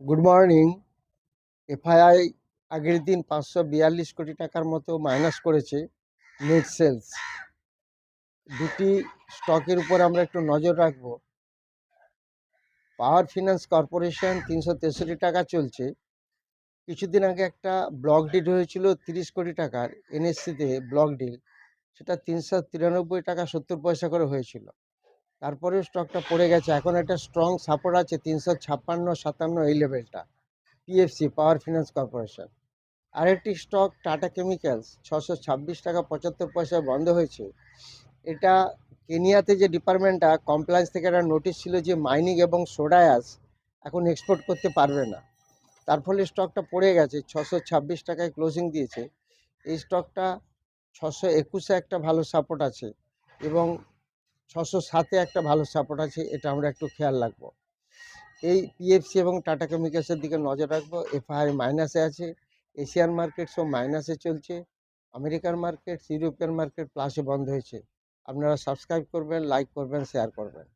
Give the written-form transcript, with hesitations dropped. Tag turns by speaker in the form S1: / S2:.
S1: Good morning. FII আগের দিন 542 কোটি টাকার মতো মাইনাস করেছে নেট সেলস। দুটি স্টকের উপর আমরা একটু নজর রাখবো। পাওয়ার ফিনান্স কর্পোরেশন 363 টাকা চলছে। কিছুদিন আগে একটা ব্লক ডিল হয়েছিল 30 কোটি টাকার এনএসসিতে ব্লক ডিল, সেটা 393 টাকা 70 পয়সা করে হয়েছিল। তারপরে স্টকটা পড়ে গেছে। এখন একটা স্ট্রং সাপোর্ট আছে 356-57 এই লেভেলটা, পিএফসি পাওয়ার ফিনান্স কর্পোরেশন। আরেকটি স্টক টাটা কেমিক্যালস 626 টাকা 75 পয়সায় বন্ধ হয়েছে। এটা কেনিয়াতে যে ডিপার্টমেন্টটা কমপ্লায়েন্স থেকে একটা নোটিশ ছিল যে মাইনিং এবং সোডা অ্যাশ এখন এক্সপোর্ট করতে পারবে না, তার ফলে স্টকটা পড়ে গেছে। 626 টাকায় ক্লোজিং দিয়েছে। এই স্টকটা 621-এ একটা ভালো সাপোর্ট আছে এবং 607-এ একটা ভালো সাপোর্ট আছে, এটা আমরা একটু খেয়াল রাখবো। এই পিএফসি এবং টাটা কেমিক্যালসের দিকে নজর রাখবো। এফআইআই মাইনাসে আছে। এশিয়ান মার্কেট সব মাইনাসে চলছে। আমেরিকার মার্কেট, ইউরোপিয়ান মার্কেট প্লাসে বন্ধ হয়েছে। আপনারা সাবস্ক্রাইব করবেন, লাইক করবেন, শেয়ার করবেন।